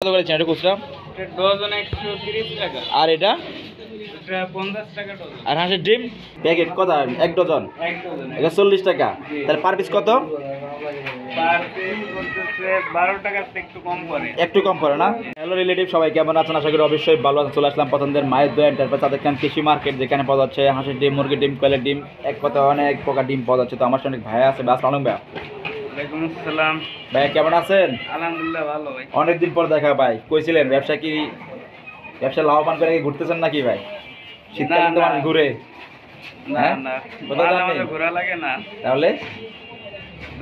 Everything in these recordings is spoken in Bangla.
কত করে এটা খুচরা? ডজন 130 টাকা। আর এটা? এটা 50 টাকা ডজন। আর হাঁসের ডিম প্যাকেট কত? এক ডজন। এক ডজন। এটা 40 টাকা। তাহলে পার পিস কত? পার পিস বলতেছে 12 টাকা থেকে একটু কম করে। একটু কম করে না? হ্যালো রিলেটিভ, সবাই কেমন আছেন? আশা করি অবশ্যই ভালো আছেন। চলে আসলাম পছন্দের মায়ের দোয়া এন্টারপ্রাইজ তাদের কৃষি মার্কেট, যেখানে পাওয়া যাচ্ছে হাঁসের ডিম, মুরগির ডিম, কোয়েলের ডিম, এক কথা অনেক প্রকার ডিম পাওয়া যাচ্ছে। তো আমার সঙ্গে ভাইয়া আছে। আসসালামু ভাইয়া। ওয়ালাইকুম আসসালাম। ভাইয়া কেমন আছেন? আলহামদুলিল্লাহ ভালো ভাই। অনেকদিন পর দেখা ভাই। কইছিলেন ব্যবসা লাভবান করে ঘুরতেছেন নাকি ভাই? শীতকালে তো মানুষ ঘুরে। না হ্যাঁ? না, কোথাও মাঝে যাননি? মাঝে ঘোরা লাগে না। তাহলে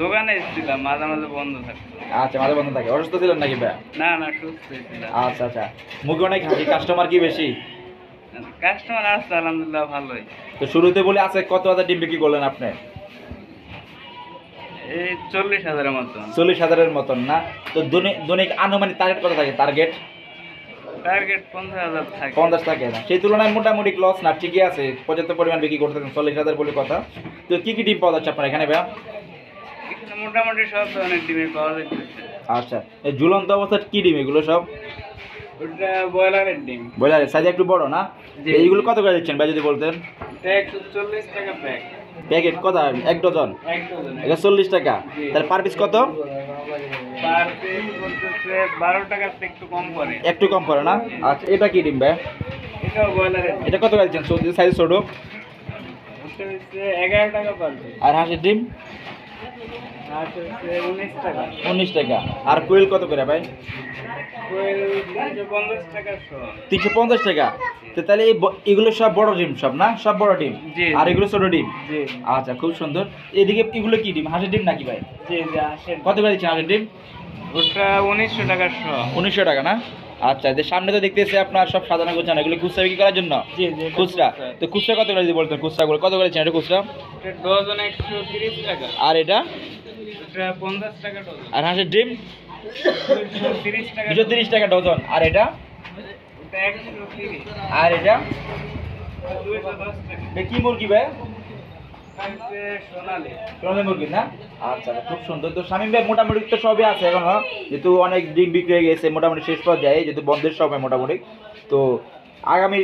দোকানে এসেছিলাম, মাঝে মাঝে বন্ধ থাকে। আচ্ছা, মাঝে বন্ধ থাকে। অসুস্থ ছিলেন নাকি ভাইয়া? না না, সুস্থ ছিলাম। আচ্ছা আচ্ছা। মুখে অনেক হাসি, কাস্টমার কি বেশি? কাস্টমার আসছে আলহামদুলিল্লাহ ভালোই। তো শুরুতে বলে আছে কত হাজার ডিম বিক্রি করলেন আপনি? এই 40,000-এর মতো। 40,000-এর মতন না? তো দৈনিক আনুমানিক টার্গেট কত থাকে? টার্গেট টার্গেট 50,000 থাকে। 50 থাকে না? সেই তুলনায় মোটামুটি লস না? ঠিকই আছে, পর্যাপ্ত পরিমাণ বিক্রি করতেছেন। 40,000 বলে কথা। তো কি কি ডিম পাওয়া যাচ্ছে আপনার এখানে ভাইয়া? এখানে মোটামুটি সব ধরনের ডিমই পাওয়া যাচ্ছে। আচ্ছা, এই ঝুলন্ত অবস্থায় কি ডিম এগুলো সব? ওটা ব্রয়লারের ডিম। ব্রয়লারের সাইজ একটু বড় না? জি। এইগুলো কত করে দিচ্ছেন ভাই যদি বলতেন? এটা 140 টাকা প্যাক। প্যাকেট কত? এক ডজন? এক ডজন। এটা 40 টাকা। তাহলে পার পিস কত? পার পিস বলতেছে 12 টাকা থেকে একটু কম করে। একটু কম করে না? আচ্ছা, এটা কি ডিম ভাই? এটাও ব্রয়লারের। এটা কত করে দিচ্ছেন? সাইজ ছোট। এটা হচ্ছে 11 টাকা পার পিস। আর হাঁসের ডিম? আর হচ্ছে 19 টাকা। 19 টাকা। আর কোয়েল কত করে ভাই? কোয়েল 350 টাকা শো। 350 টাকা। তো তাহলে এগুলো সব বড় ডিম সব না? সব বড় ডিম। জি। আর এগুলো ছোট ডিম। জি আচ্ছা, খুব সুন্দর। এদিকে এগুলো কি ডিম? হাঁসের ডিম নাকি ভাই? জি জি আসেন। কত করে দিচ্ছেন হাঁসের ডিম? ওটা 1900 টাকা শো। 1900 টাকা না? আচ্ছা, যে সামনে তো দেখতেছি আপনার সব সাজানো গোছানো, এগুলো খুচরা বিক্রি করার জন্য? জি জি। খুচরা। তো খুচরা কত করে যদি বলতেন? খুচরাগুলো কত করে দিচ্ছেন এটা খুচরা? এটা ডজন 130 টাকা। আর এটা? এটা 50 টাকা ডজন। আর হাঁসের ডিম? 230 টাকা। 230 টাকা ডজন। আর এটা? এটা 130। আর এটা? 210 টাকা। এটা কি মুরগি ভাই? এটা সোনালী। সোনালী মুরগি না? আচ্ছা, খুব সুন্দর। তো শামীম ভাই, মোটামুটি তো সবই আছে এখন, যেহেতু অনেক ডিম বিক্রি হয়ে গেছে, মোটামুটি শেষ পর্যায়ে, যেহেতু বন্ধের সময় মোটামুটি। তো আগামী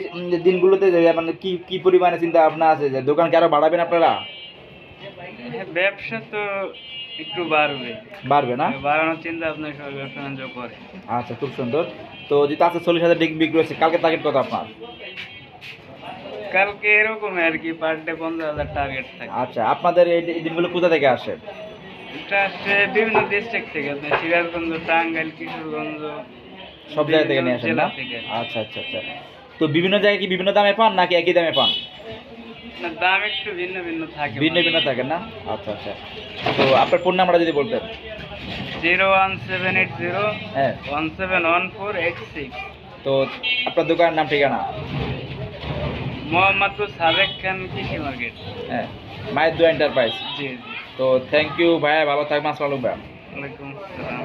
দিনগুলোতে মানে কি কি পরিমাণে চিন্তা ভাবনা আছে, যে দোকান কি আরো বাড়াবেন আপনারা? ব্যবসা তো একটু বাড়বে না? বাড়ানোর চিন্তা ভাবনা সবাই ব্যবসা বাণিজ্য করে। আচ্ছা, খুব সুন্দর। তো যেটা আছে 40,000 ডিম বিক্রি হচ্ছে, কালকে টার্গেট কত আপনার? কালকে এরকম আর কি, পার ডে 50,000 টার্গেট থাকে। আচ্ছা, আপনাদের এই দিনগুলো কোথা থেকে আসে? এটা আসছে বিভিন্ন ডিস্ট্রিক্ট থেকে, আপনার সিরাজগঞ্জ, টাঙ্গাইল, কিশোরগঞ্জ, সব জায়গা থেকে নিয়ে আসেন না? জেলা থেকে। আচ্ছা আচ্ছা আচ্ছা। তো বিভিন্ন জায়গায় কি বিভিন্ন দামে পান নাকি একই দামে পান? না, দাম একটু ভিন্ন ভিন্ন থাকে। ভিন্ন ভিন্ন থাকে না? আচ্ছা আচ্ছা। তো আপনার ফোন নাম্বারটা যদি বলতেন? 01780 হ্যাঁ। 171486। তো আপনার দোকানের নাম ঠিকানা? মোহাম্মদপুর সাবেক খান কৃষি মার্কেট। হ্যাঁ, মায়ের দোয়া এন্টারপ্রাইজ। জি জি। তো থ্যাংক ইউ ভাইয়া, ভালো থাকবেন। আসসালামু আলাইকুম ভাইয়া। ওয়ালাইকুম আসসালাম।